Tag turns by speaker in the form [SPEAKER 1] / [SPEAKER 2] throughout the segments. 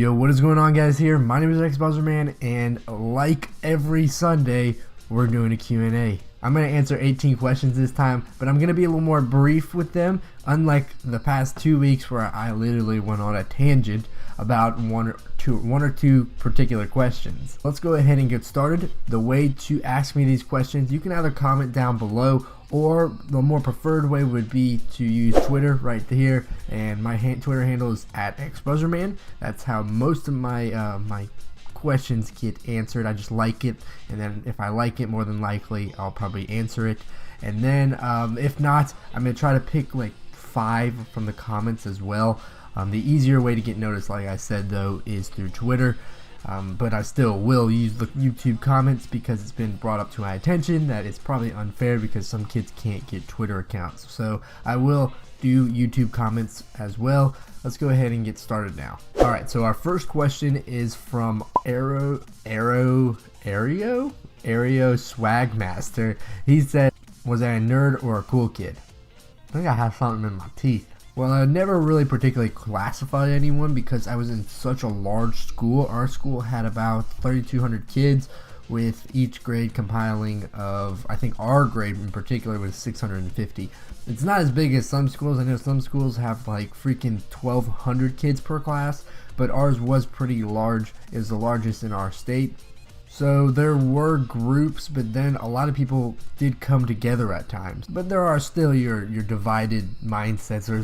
[SPEAKER 1] Yo, what is going on, guys? Here, my name is XBuzzerMan, and like every Sunday, we're doing a Q&A. I'm going to answer 18 questions this time, but I'm going to be a little more brief with them, unlike the past 2 weeks where I literally went on a tangent about one or two particular questions. Let's go ahead and get started. The way to ask me these questions, you can either comment down below, or the more preferred way would be to use Twitter right here, and my Twitter handle is @XBuzzerMan. That's how most of my my questions get answered. I just like it, and then if I like it, more than likely I'll probably answer it. And then if not, I'm gonna try to pick like 5 from the comments as well. The easier way to get noticed, like I said though, is through Twitter. But I still will use the YouTube comments because it's been brought up to my attention that it's probably unfair because some kids can't get Twitter accounts. So I will do YouTube comments as well. Let's go ahead and get started now. Alright, so our first question is from Aero Swagmaster. He said, was I a nerd or a cool kid? I think I have something in my teeth. Well, I never really particularly classified anyone because I was in such a large school. Our school had about 3,200 kids, with each grade compiling of, I think our grade in particular was 650. It's not as big as some schools. I know some schools have like freaking 1,200 kids per class, but ours was pretty large. It was the largest in our state. So there were groups, but then a lot of people did come together at times. But there are still your divided mindsets. There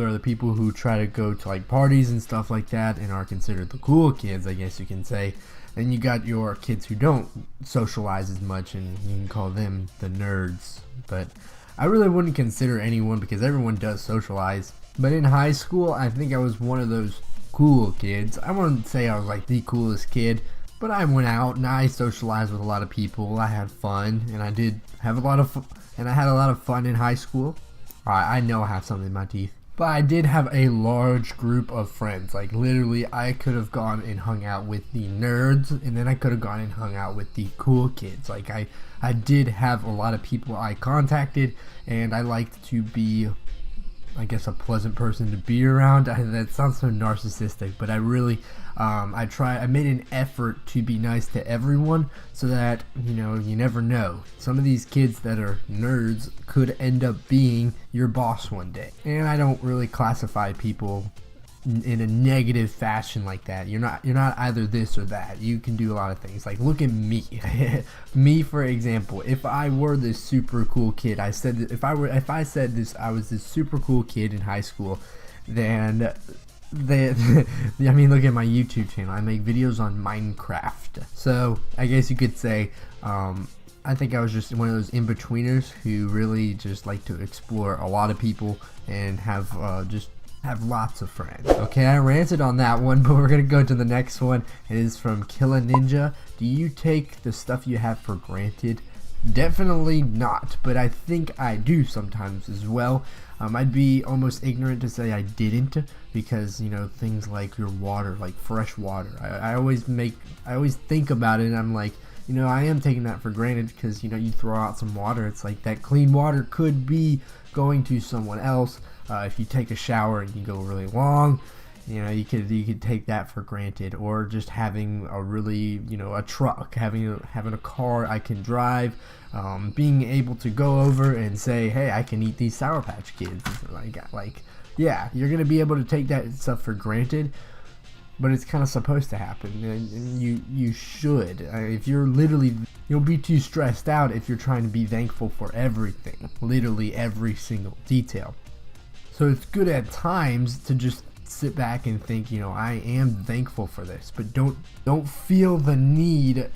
[SPEAKER 1] are the people who try to go to like parties and stuff like that and are considered the cool kids, I guess you can say. Then you got your kids who don't socialize as much, and you can call them the nerds. But I really wouldn't consider anyone because everyone does socialize. But in high school, I think I was one of those cool kids. I wouldn't say I was like the coolest kid, but I went out and I socialized with a lot of people. I had fun, and I did have a lot of I had a lot of fun in high school. I know I have something in my teeth. But I did have a large group of friends. Like literally, I could have gone and hung out with the nerds, and then I could have gone and hung out with the cool kids. Like I did have a lot of people I contacted, and I liked to be, I guess, a pleasant person to be around. That sounds so narcissistic, but I really, I made an effort to be nice to everyone, so that, you know, you never know. Some of these kids that are nerds could end up being your boss one day. And I don't really classify people in a negative fashion like that. You're not either this or that. You can do a lot of things. Like, look at me. Me, for example, if I were this super cool kid, I said that if I said this, I was this super cool kid in high school, then I mean, look at my YouTube channel. I make videos on Minecraft. So I guess you could say I think I was just one of those in-betweeners who really just like to explore a lot of people and have lots of friends. Okay, I ranted on that one, but we're gonna go to the next one. It is from Killa Ninja. Do you take the stuff you have for granted? Definitely not, but I think I do sometimes as well. I'd be almost ignorant to say I didn't, because, you know, things like your water, like fresh water, I always think about it, and I'm like, you know, I am taking that for granted because, you know, you throw out some water, it's like that clean water could be going to someone else. If you take a shower and you go really long, you know, you could take that for granted. Or just having a really, you know, a truck, having a car I can drive, being able to go over and say, hey, I can eat these Sour Patch Kids. Like, yeah, you're gonna be able to take that stuff for granted, but it's kind of supposed to happen, and you should. If you're you'll be too stressed out if you're trying to be thankful for everything, literally every single detail. So it's good at times to just sit back and think, you know, I am thankful for this, but don't feel the need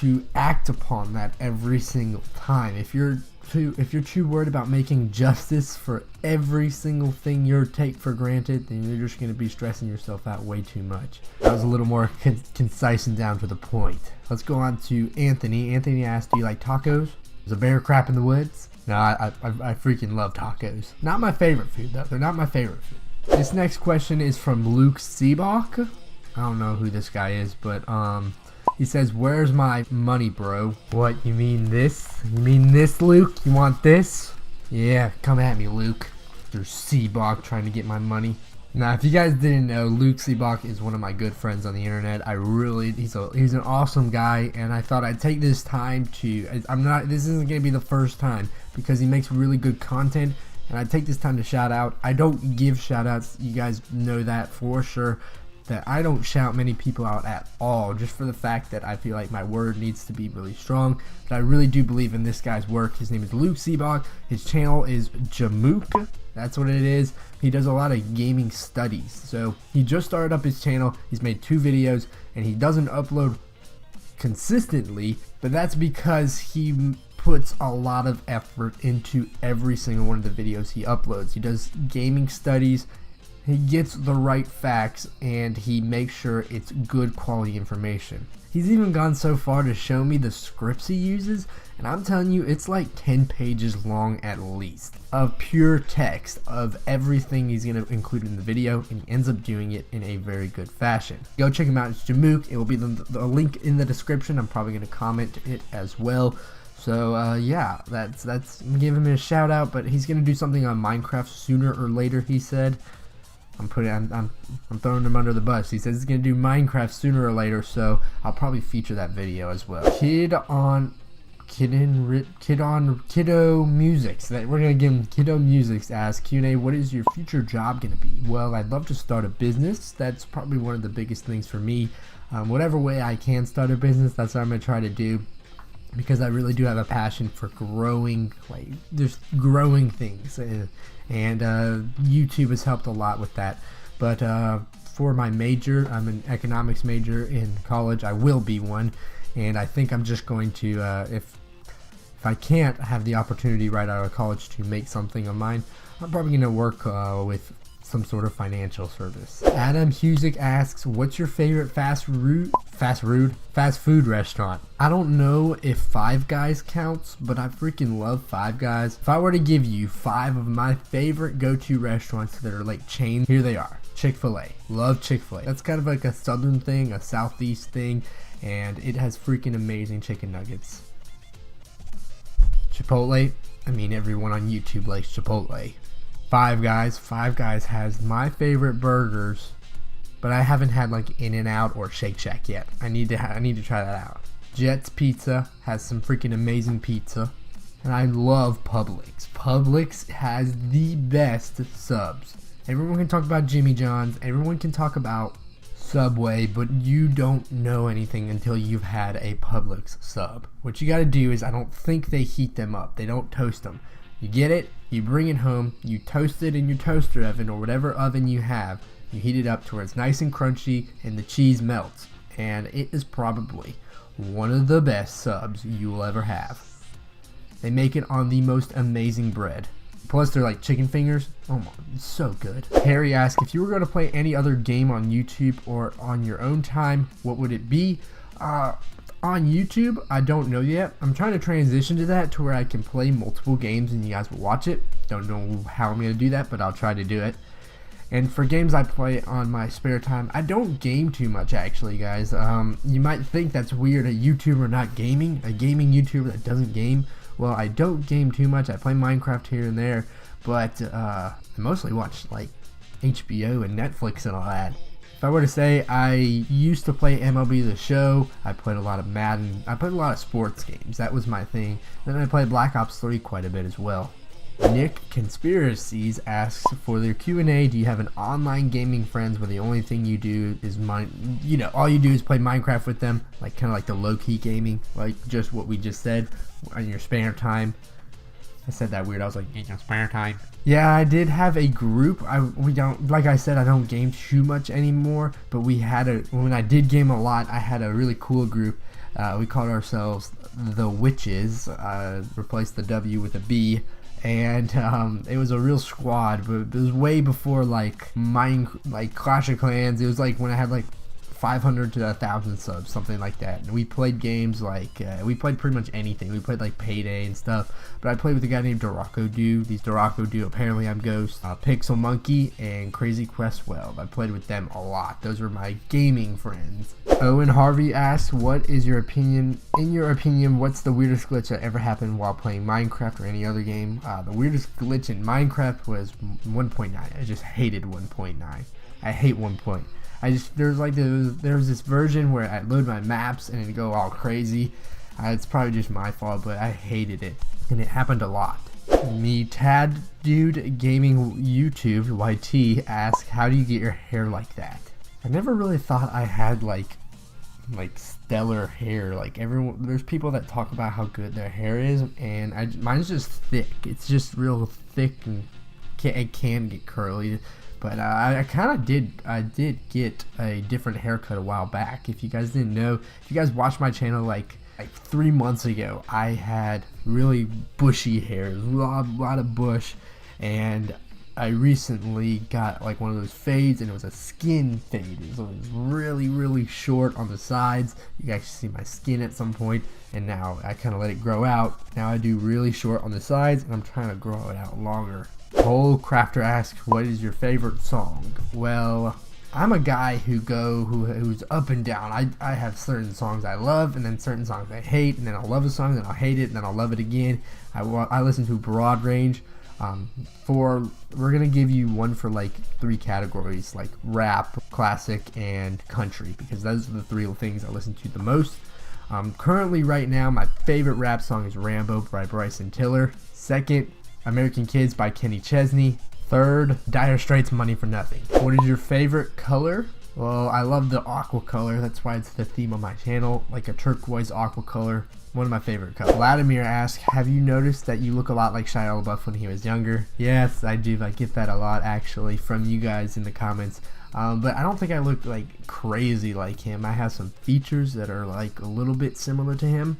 [SPEAKER 1] to act upon that every single time. If you're too worried about making justice for every single thing you take for granted, then you're just going to be stressing yourself out way too much. That was a little more concise and down to the point. Let's go on to Anthony. Anthony asked, do you like tacos? Is a bear crap in the woods? No, I freaking love tacos. Not my favorite food, though. They're not my favorite food. This next question is from Luke Seabach. I don't know who this guy is, but he says, where's my money, bro? What, you mean this? You mean this, Luke? You want this? Yeah, come at me, Luke. Mr. Seabach trying to get my money. Now, if you guys didn't know, Luke Seabach is one of my good friends on the internet. He's an awesome guy, and I thought I'd take this time to, this isn't going to be the first time, because he makes really good content, and I'd take this time to shout out. I don't give shout outs, you guys know that for sure, that I don't shout many people out at all, just for the fact that I feel like my word needs to be really strong. But I really do believe in this guy's work. His name is Luke Seabach. His channel is JAMOOKS. That's what it is. He does a lot of gaming studies. So he just started up his channel. He's made 2 videos, and he doesn't upload consistently, but that's because he puts a lot of effort into every single one of the videos he uploads. He does gaming studies. He gets the right facts, and he makes sure it's good quality information. He's even gone so far to show me the scripts he uses, and I'm telling you, it's like 10 pages long at least of pure text of everything he's going to include in the video, and he ends up doing it in a very good fashion. Go check him out. It's Jamook. It will be the link in the description. I'm probably going to comment it as well. So yeah, that's give him a shout out, but he's going to do something on Minecraft sooner or later, he said. I'm throwing him under the bus. He says he's gonna do Minecraft sooner or later, so I'll probably feature that video as well. Kiddo Musics. We're gonna give him Kiddo Musics. Ask Q&A, what is your future job gonna be? Well, I'd love to start a business. That's probably one of the biggest things for me. Whatever way I can start a business, that's what I'm gonna try to do, because I really do have a passion for growing, like just growing things, and YouTube has helped a lot with that. But for my major, I'm an economics major in college. I will be one, and I think I'm just going to, if I can't have the opportunity right out of college to make something of mine, I'm probably going to work with some sort of financial service. Adam Husick asks, what's your favorite fast food restaurant? I don't know if Five Guys counts, but I freaking love Five Guys. If I were to give you 5 of my favorite go-to restaurants that are like chains, here they are. Chick-fil-A. Love Chick-fil-A. That's kind of like a southern thing, a southeast thing, and it has freaking amazing chicken nuggets. Chipotle. I mean, everyone on YouTube likes Chipotle. Five Guys has my favorite burgers, but I haven't had like In-N-Out or Shake Shack yet. I need to try that out. Jet's Pizza has some freaking amazing pizza, and I love Publix. Publix has the best subs. Everyone can talk about Jimmy John's, everyone can talk about Subway, but you don't know anything until you've had a Publix sub. What you gotta do is, I don't think they heat them up. They don't toast them. You get it, you bring it home, you toast it in your toaster oven or whatever oven you have. You heat it up to where it's nice and crunchy and the cheese melts. And it is probably one of the best subs you will ever have. They make it on the most amazing bread. Plus they're like chicken fingers. Oh my, it's so good. Harry asks, if you were going to play any other game on YouTube or on your own time, what would it be? On YouTube, I don't know yet. I'm trying to transition to that to where I can play multiple games and you guys will watch it. Don't know how I'm going to do that, but I'll try to do it. And for games I play on my spare time, I don't game too much actually, guys. You might think that's weird, a YouTuber not gaming, a gaming YouTuber that doesn't game. Well, I don't game too much. I play Minecraft here and there, but I mostly watch like HBO and Netflix and all that. If I were to say, I used to play MLB The Show, I played a lot of Madden, I played a lot of sports games, that was my thing. Then I played Black Ops 3 quite a bit as well. Nick Conspiracies asks, for their Q&A, do you have an online gaming friends where the only thing you do is all you do is play Minecraft with them, like kind of like the low-key gaming, like just what we just said, on your spare time? I said that weird. I was like, in your spare time. Yeah, I did have a group. We don't, like I said, I don't game too much anymore, but we had when I did game a lot, I had a really cool group. We called ourselves the Witches, replaced the W with a B, and it was a real squad, but it was way before like Clash of Clans. It was like when I had like 500 to 1,000 subs, something like that. And we played games like, we played pretty much anything. We played like Payday and stuff, but I played with a guy named Duraco These Duraco Apparently I'm Ghost, Pixel Monkey, and Crazy Quest 12. I played with them a lot. Those were my gaming friends. Owen Harvey asks, what is your opinion? In your opinion, what's the weirdest glitch that ever happened while playing Minecraft or any other game? The weirdest glitch in Minecraft was 1.9. I just hated 1.9. I hate 1.9. There was this version where I load my maps and it'd go all crazy. It's probably just my fault, but I hated it, and it happened a lot. Me Tad Dude Gaming YouTube YT asks, how do you get your hair like that? I never really thought I had like stellar hair. Like everyone, there's people that talk about how good their hair is, and mine's just thick. It's just real thick, and it can get curly. But I did get a different haircut a while back. If you guys didn't know, if you guys watched my channel like 3 months ago, I had really bushy hair, a lot of bush, and I recently got like one of those fades, and it was a skin fade. So it was really short on the sides. You guys see my skin at some point, and now I kind of let it grow out. Now I do really short on the sides, and I'm trying to grow it out longer. Cole Crafter asks, what is your favorite song? Well, I'm a guy who's up and down. I have certain songs I love, and then certain songs I hate, and then I'll love a song, then I'll hate it, and then I'll love it again. I listen to a broad range. We're gonna give you one for like 3 categories, like rap, classic, and country, because those are the 3 things I listen to the most. Currently, right now, my favorite rap song is Rambo by Bryson Tiller. Second, American Kids by Kenny Chesney. Third, Dire Straits' Money for Nothing. What is your favorite color? Well, I love the aqua color. That's why it's the theme of my channel, like a turquoise aqua color. One of my favorite colors. Vladimir asks, have you noticed that you look a lot like Shia LaBeouf when he was younger? Yes, I do. I get that a lot, actually, from you guys in the comments. But I don't think I look like crazy like him. I have some features that are like a little bit similar to him.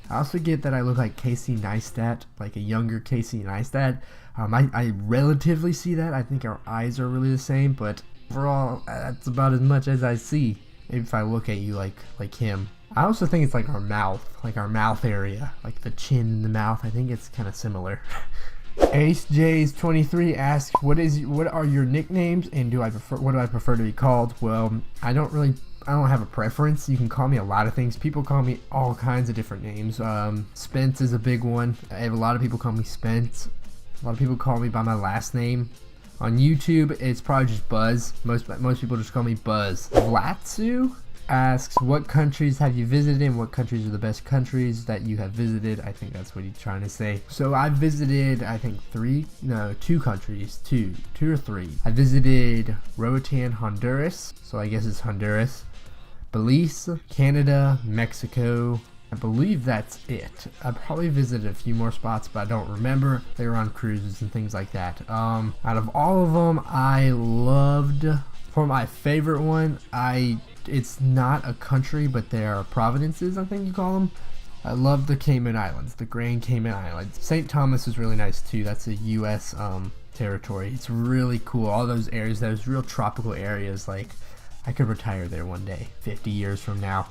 [SPEAKER 1] I also get that I look like Casey Neistat, like a younger Casey Neistat. I relatively see that. I think our eyes are really the same, but overall, that's about as much as I see if I look at you like him. I also think it's like our mouth area, like the chin and the mouth. I think it's kind of similar. Ace J's 23 asks, what are your nicknames, and what do I prefer to be called? Well, I don't have a preference. You can call me a lot of things. People call me all kinds of different names. Spence is a big one. I have a lot of people call me Spence. A lot of people call me by my last name. On YouTube, it's probably just Buzz. Most people just call me Buzz. Vlatsu asks, what countries have you visited, and what countries are the best countries that you have visited? I think that's what he's trying to say. So I visited, I think 2 countries, two or three. I visited Roatan, Honduras, so I guess it's Honduras, Belize, Canada, Mexico. I believe that's it. I probably visited a few more spots, but I don't remember. They were on cruises and things like that. Out of all of them, I loved, for my favorite one, it's not a country, but they are provinces, I think you call them. I love the Cayman Islands, the Grand Cayman Islands. St. Thomas is really nice too. That's a U.S. Territory. It's really cool. All those areas, those real tropical areas, like I could retire there one day, 50 years from now.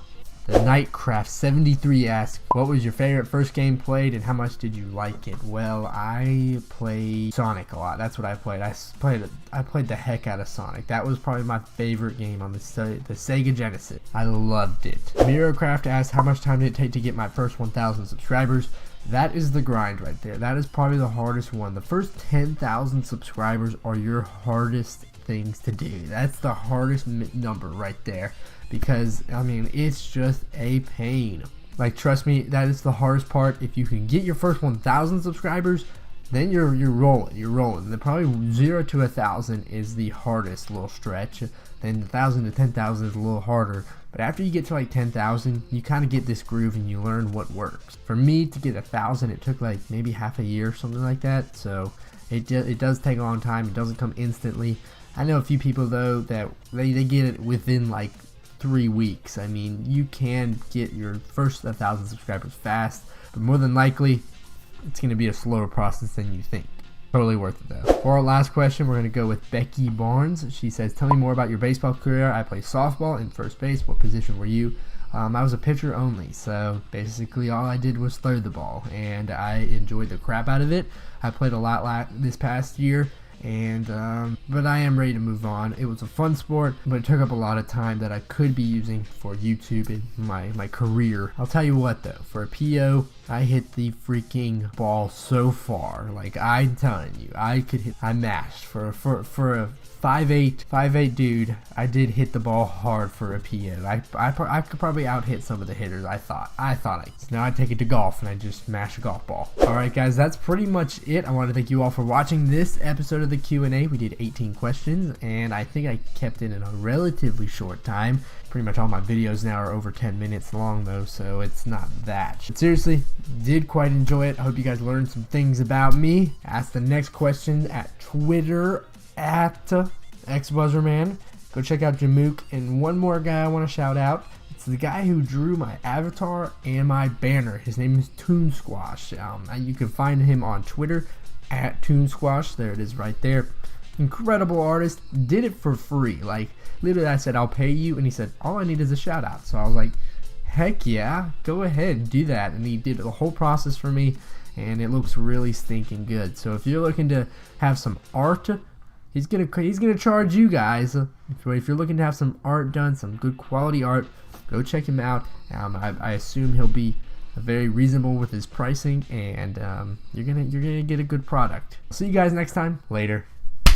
[SPEAKER 1] The Nightcraft 73 asks, what was your favorite first game played, and how much did you like it? Well, I played Sonic a lot. That's what I played. I played the heck out of Sonic. That was probably my favorite game on the Sega Genesis. I loved it. Miracraft asks, how much time did it take to get my first 1,000 subscribers? That is the grind right there. That is probably the hardest one. The first 10,000 subscribers are your hardest things to do. That's the hardest number right there, because I mean, it's just a pain. Like, trust me, that is the hardest part. If you can get your first 1,000 subscribers, then you're rolling. Then probably 0 to 1,000 is the hardest little stretch. Then 1,000 to 10,000 is a little harder. But after you get to like 10,000, you kind of get this groove and you learn what works. For me to get 1,000, it took like maybe half a year, something like that. So it does take a long time. It doesn't come instantly. I know a few people though that they get it within like 3 weeks. I mean, you can get your first 1,000 subscribers fast, but more than likely, it's going to be a slower process than you think. Totally worth it though. For our last question, we're going to go with Becky Barnes. She says, tell me more about your baseball career. I played softball in first base. What position were you? I was a pitcher only, so basically all I did was throw the ball, and I enjoyed the crap out of it. I played a lot this past year, and but I am ready to move on. It was a fun sport, but it took up a lot of time that I could be using for YouTube and my career. I'll tell you what though, for a PO, I hit the freaking ball so far. Like, I'm telling you, I mashed for a 5'8" dude. I did hit the ball hard for a PO. I could probably out hit some of the hitters. I thought I could. Now I take it to golf and I just mash a golf ball. Alright guys, that's pretty much it. I want to thank you all for watching this episode of the Q&A. We did 18 questions and I think I kept it in a relatively short time. Pretty much all my videos now are over 10 minutes long though, so it's not that. But seriously, did quite enjoy it. I hope you guys learned some things about me. Ask the next question at Twitter at XBuzzerman. Go check out Jamook. And one more guy I want to shout out. It's the guy who drew my avatar and my banner. His name is Toon Squash. You can find him on Twitter at Toon Squash. There it is right there. Incredible artist. Did it for free. Like, literally I said, I'll pay you. And he said, all I need is a shout out. So I was like, heck yeah, go ahead and do that. And he did the whole process for me. And it looks really stinking good. So if you're looking to have some art, he's gonna charge you guys. If you're looking to have some art done, some good quality art, go check him out. I assume he'll be very reasonable with his pricing, and you're gonna get a good product. See you guys next time. Later.